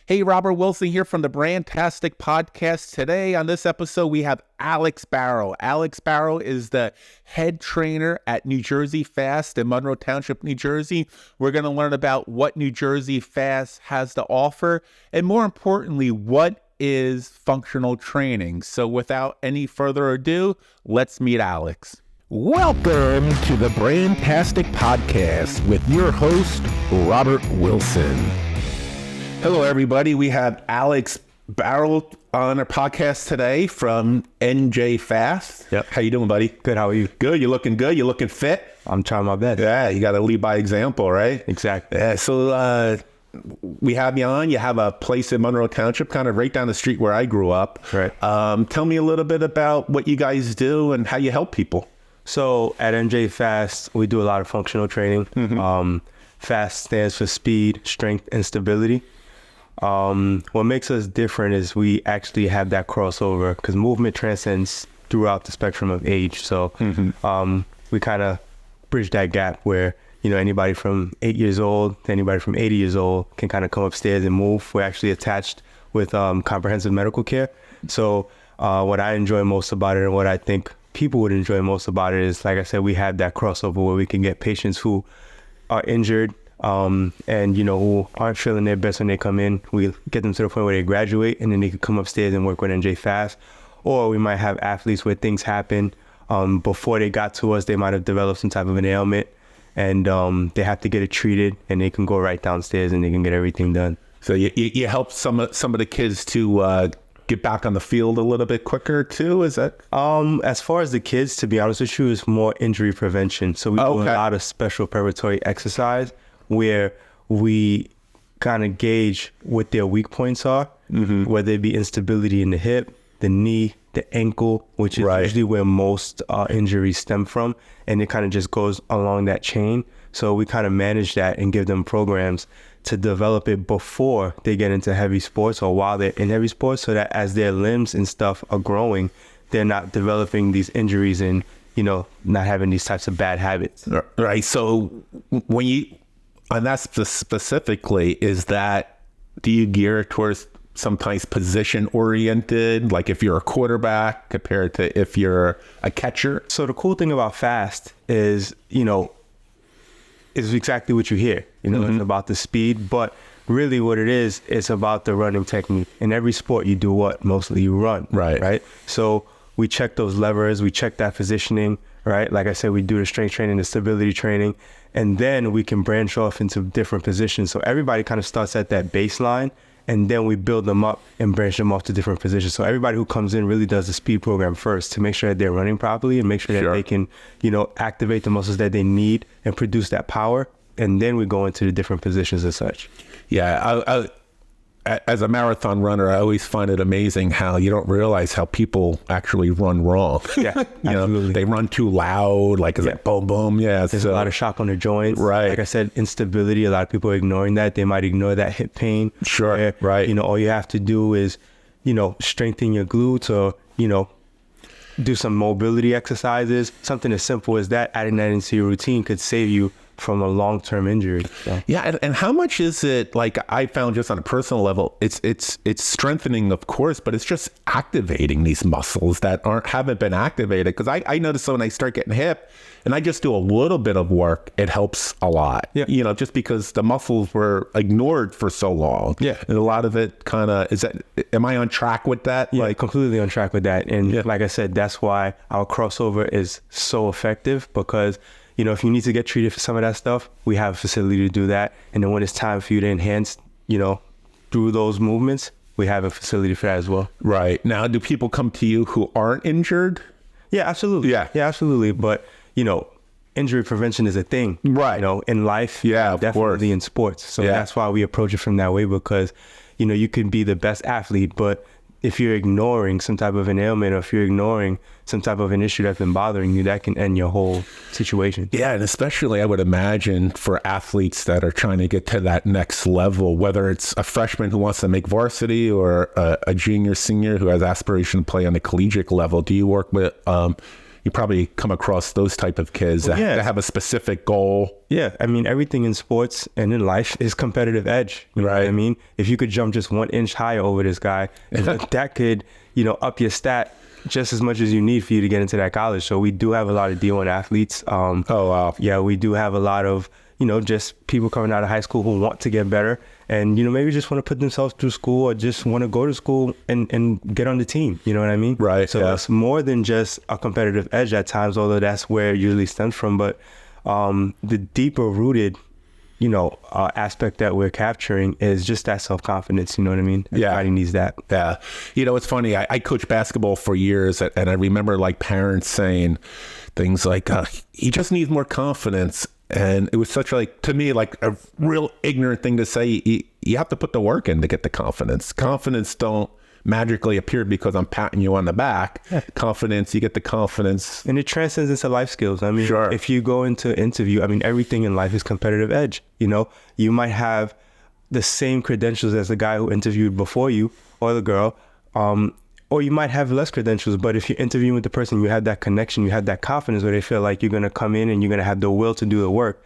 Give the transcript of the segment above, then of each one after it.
Hey, Robert Wilson here from the BrandTastic Podcast. Today on this episode, we have Alex Baril. Alex Baril is the head trainer at New Jersey FASSST in Monroe Township, New Jersey. We're going to learn about what New Jersey FASSST has to offer, and more importantly, what is functional training. So without any further ado, let's meet Alex. Welcome to the BrandTastic Podcast with your host, Robert Wilson. Hello, everybody. We have Alex Baril on our podcast today from NJ FASSST. Yep. How you doing, buddy? Good. How are you? Good. You're looking good. You're looking fit. I'm trying my best. Yeah, you got to lead by example, right? Exactly. Yeah. So we have you on. You have a place in Monroe Township, kind of right down the street where I grew up. Right. Tell me a little bit about what you guys do and how you help people. So at NJ FASSST, we do a lot of functional training. Mm-hmm. FAST stands for speed, strength, and stability. What makes us different is we actually have that crossover because movement transcends throughout the spectrum of age. So we kind of bridge that gap where, you know, anybody from 8 years old to anybody from 80 years old can kind of come upstairs and move. We're actually attached with comprehensive medical care. So what I enjoy most about it and what I think people would enjoy most about it is, like I said, we have that crossover where we can get patients who are injured and, you know, who aren't feeling their best when they come in. We get them to the point where they graduate and then they can come upstairs and work with NJ FASSST. Or we might have athletes where things happen before they got to us. They might have developed some type of an ailment and they have to get it treated, and they can go right downstairs and they can get everything done. So you help some of the kids to get back on the field a little bit quicker too, is that? As far as the kids, to be honest with you, is more injury prevention. So we do a lot of special preparatory exercise where we kind of gauge what their weak points are, whether it be instability in the hip, the knee, the ankle, which is usually where most injuries stem from. And it kind of just goes along that chain. So we kind of manage that and give them programs to develop it before they get into heavy sports or while they're in heavy sports, so that as their limbs and stuff are growing, they're not developing these injuries and, you know, not having these types of bad habits. Right. So when you, on that specifically, is that, do you gear towards sometimes position oriented, like if you're a quarterback compared to if you're a catcher? So the cool thing about FAST is, you know, is exactly what you hear. You know, it's about the speed, but really what it is, it's about the running technique. In every sport, you do what? Mostly you run. Right. So we check those levers, we check that positioning, right? Like I said, we do the strength training, the stability training, and then we can branch off into different positions. So everybody kind of starts at that baseline, and then we build them up and branch them off to different positions. So everybody who comes in really does the speed program first to make sure that they're running properly and make sure that they can, you know, activate the muscles that they need and produce that power. And then we go into the different positions as such. Yeah, I as a marathon runner, I always find it amazing how you don't realize how people actually run wrong. Yeah, you absolutely. know, they run too loud, like it's like boom, boom. Yeah, there's a lot of shock on the joints. Right. Like I said, instability, a lot of people are ignoring that. They might ignore that hip pain. Sure, right. You know, all you have to do is, you know, strengthen your glutes or, you know, do some mobility exercises. Something as simple as that, adding that into your routine could save you from a long-term injury. So. Yeah, and how much is it, like I found just on a personal level, it's strengthening, of course, but it's just activating these muscles that haven't been activated. Because I notice when I start getting hip and I just do a little bit of work, it helps a lot. Yeah. You know, just because the muscles were ignored for so long. Yeah. And a lot of it kind of, am I on track with that? Yeah, like completely on track with that. And like I said, that's why our crossover is so effective, because you know, if you need to get treated for some of that stuff, we have a facility to do that. And then when it's time for you to enhance, you know, through those movements, we have a facility for that as well. Right. Now, do people come to you who aren't injured? Yeah, absolutely. Yeah, absolutely. But, you know, injury prevention is a thing. Right. You know, in life, of definitely course. In sports. So that's why we approach it from that way, because, you know, you can be the best athlete, but if you're ignoring some type of an ailment, or if you're ignoring some type of an issue that's been bothering you, that can end your whole situation. Yeah, and especially I would imagine for athletes that are trying to get to that next level, whether it's a freshman who wants to make varsity or a junior, senior who has aspiration to play on the collegiate level. Do you work with, you probably come across those type of kids that have a specific goal. Yeah, I mean, everything in sports and in life is competitive edge. You know what I mean? If you could jump just 1 inch higher over this guy, that could, up your stat just as much as you need for you to get into that college. So we do have a lot of D1 athletes. Oh, wow. Yeah, we do have a lot of, just people coming out of high school who want to get better and, maybe just want to put themselves through school or just want to go to school and get on the team. You know what I mean? Right. So it's more than just a competitive edge at times, although that's where it usually stems from. But the deeper rooted, aspect that we're capturing is just that self-confidence. You know what I mean? Everybody needs that. Yeah. It's funny. I coached basketball for years, and I remember like parents saying things like, he just needs more confidence. And it was such to me, like a real ignorant thing to say. You have to put the work in to get the confidence. Confidence don't magically appear because I'm patting you on the back. Confidence, you get the confidence. And it transcends into life skills. I mean, if you go into interview, I mean, everything in life is competitive edge. You might have the same credentials as the guy who interviewed before you or the girl, or you might have less credentials, but if you're interviewing with the person, you have that connection, you have that confidence where they feel like you're going to come in and you're going to have the will to do the work.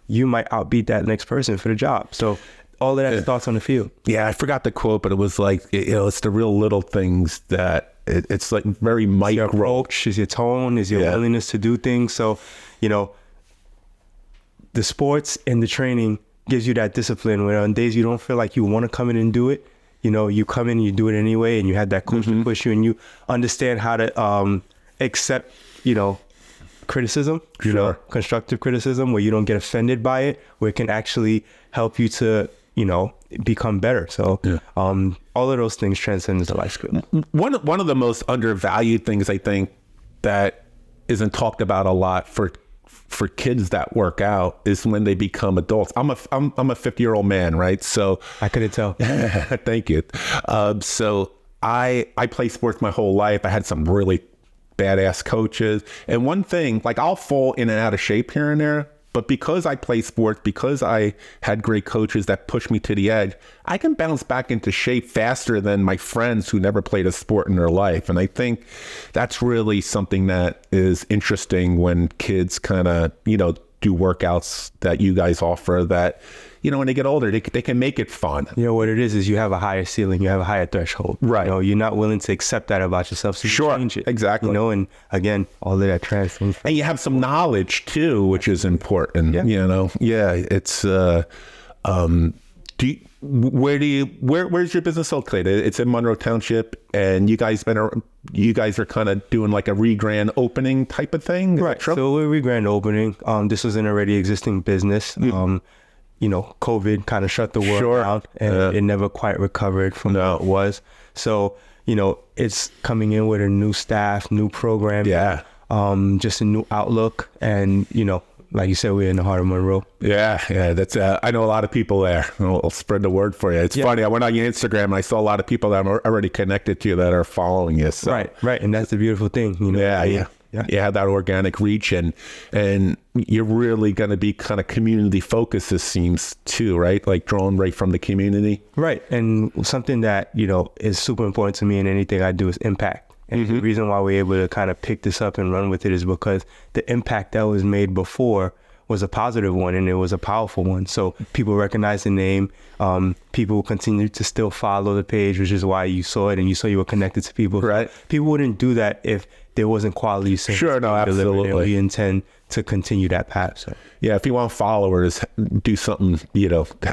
You might outbeat that next person for the job. So all of that starts on the field. Yeah, I forgot the quote, but it was like, it's the real little things that it's like very micro. Your approach, is your tone, is your willingness to do things. So, the sports and the training gives you that discipline where on days you don't feel like you want to come in and do it, you come in and you do it anyway, and you had that coach to push you, and you understand how to accept, criticism, constructive criticism, where you don't get offended by it, where it can actually help you to, become better. So all of those things transcend into life skill. One of the most undervalued things I think that isn't talked about a lot for kids that work out is when they become adults. I'm a 50-year-old man, right? So I couldn't tell. Thank you. So I play sports my whole life. I had some really badass coaches. And one thing, like I'll fall in and out of shape here and there, but because I play sports, because I had great coaches that pushed me to the edge, I can bounce back into shape faster than my friends who never played a sport in their life. And I think that's really something that is interesting when kids kind of, do workouts that you guys offer that, when they get older, they can make it fun. What it is you have a higher ceiling, you have a higher threshold. Right. You're not willing to accept that about yourself. So you change it. Exactly. And again, all of that transcends. And you have some knowledge too, which is important. It's, where's your business located? It's in Monroe Township, and you guys are kind of doing like a re-grand opening type of thing, right? So we're re-grand opening. This was an already existing business. COVID kind of shut the world down, and it never quite recovered from what it was. So it's coming in with a new staff, new program, just a new outlook, and like you said, we're in the heart of Monroe. Yeah. That's I know a lot of people there. I'll spread the word for you. It's funny. I went on your Instagram and I saw a lot of people that are already connected to you that are following you. So. Right. And that's the beautiful thing. Yeah. You have that organic reach, and you're really going to be kind of community focused, it seems, too, right? Like drawn right from the community. Right. And something that, is super important to me in anything I do is impact. And the reason why we're able to kind of pick this up and run with it is because the impact that was made before was a positive one, and it was a powerful one. So people recognize the name. People continue to still follow the page, which is why you saw it and you saw you were connected to people. Right. People wouldn't do that if there wasn't quality service. Sure, no, absolutely. And we intend to continue that path. So. Yeah, if you want followers, do something,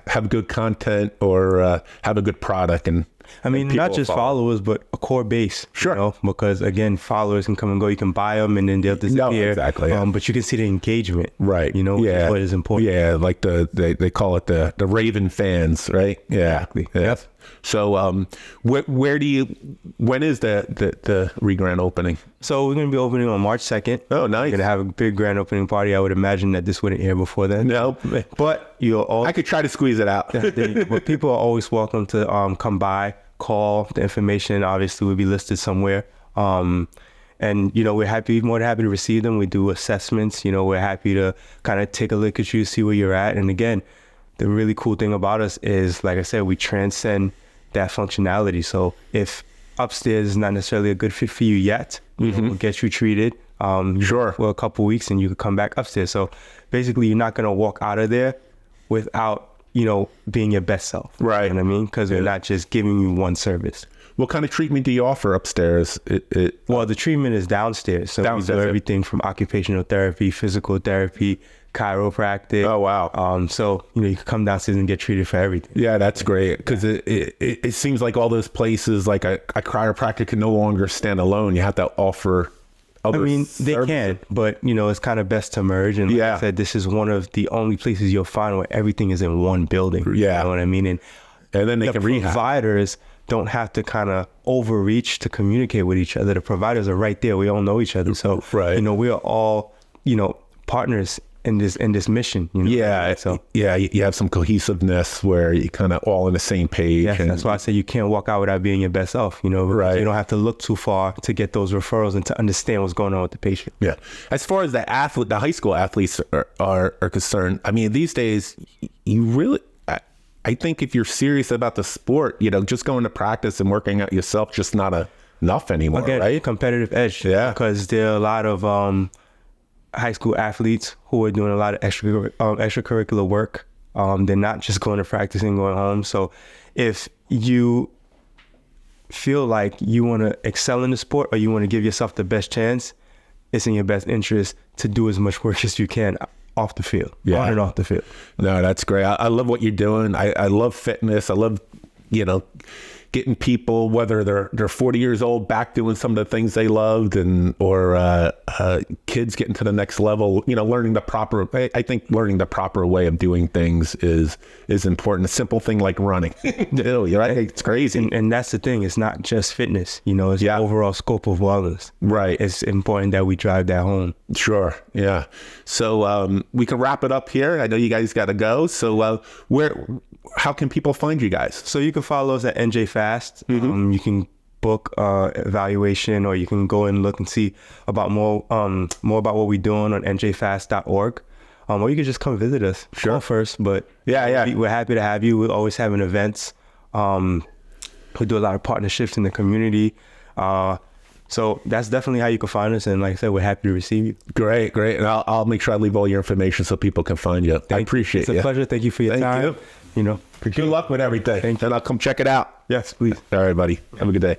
have good content or have a good product. And I mean, not just followers, but a core base. Sure. Because again, followers can come and go. You can buy them and then they'll disappear. No, exactly. But you can see the engagement. Right. Which is what is important. Yeah, like they call it the Raven fans, right? Yeah. Exactly. Yeah. Yep. So when is the re-grand opening? So we're going to be opening on March 2nd. Oh, nice. We're going to have a big grand opening party. I would imagine that this wouldn't air before then. No. But I could try to squeeze it out. But people are always welcome to come by, call. The information obviously will be listed somewhere. And, we're more than happy to receive them. We do assessments. We're happy to kind of take a look at you, see where you're at. And again, the really cool thing about us is, like I said, we transcend that functionality. So if upstairs is not necessarily a good fit for you yet, we'll get you treated. for a couple weeks, and you could come back upstairs. So basically, you're not going to walk out of there without, being your best self. Right. You know what I mean? Because we're not just giving you one service. What kind of treatment do you offer upstairs? Well, the treatment is downstairs. So we do everything from occupational therapy, physical therapy, chiropractic. Oh, wow. So, you can come downstairs and get treated for everything. Yeah, that's great. Because it seems like all those places, like a chiropractor can no longer stand alone. You have to offer other they can, but, it's kind of best to merge. And like I said, this is one of the only places you'll find where everything is in one building. Yeah. You know what I mean? And then they can rehab. Providers don't have to kind of overreach to communicate with each other. The providers are right there. We all know each other. So, we are all, partners in this mission. Yeah. So you have some cohesiveness where you kind of all on the same page. Yeah, and that's why I say you can't walk out without being your best self. Right. You don't have to look too far to get those referrals and to understand what's going on with the patient. Yeah. As far as the high school athletes are concerned, these days, you really, I think if you're serious about the sport, just going to practice and working out yourself, just not enough anymore, right? Competitive edge. Yeah. Because there are a lot of high school athletes who are doing a lot of extracurricular work. They're not just going to practice and going home. So if you feel like you want to excel in the sport or you want to give yourself the best chance, it's in your best interest to do as much work as you can off the field, on and off the field. No, that's great. I love what you're doing. I love fitness. I love, getting people, whether they're 40 years old, back doing some of the things they loved, or kids getting to the next level. Learning the proper. I think learning the proper way of doing things is important. A simple thing like running, you're right. It's crazy, and that's the thing. It's not just fitness. It's the overall scope of wellness. Right. It's important that we drive that home. Sure. Yeah. So we can wrap it up here. I know you guys got to go. So how can people find you guys? So you can follow us at NJ FASSST. You can book evaluation, or you can go and look and see about more about what we're doing on njfast.org. Or you can just come visit us. Sure. Call first, but we're happy to have you. We're always having events. We do a lot of partnerships in the community. So that's definitely how you can find us. And like I said, we're happy to receive you. Great. And I'll make sure I leave all your information so people can find you. I appreciate it. It's a pleasure. Thank you for your time. Good luck with everything. Thank you. And I'll come check it out. Yes, please. All right, buddy. Have a good day.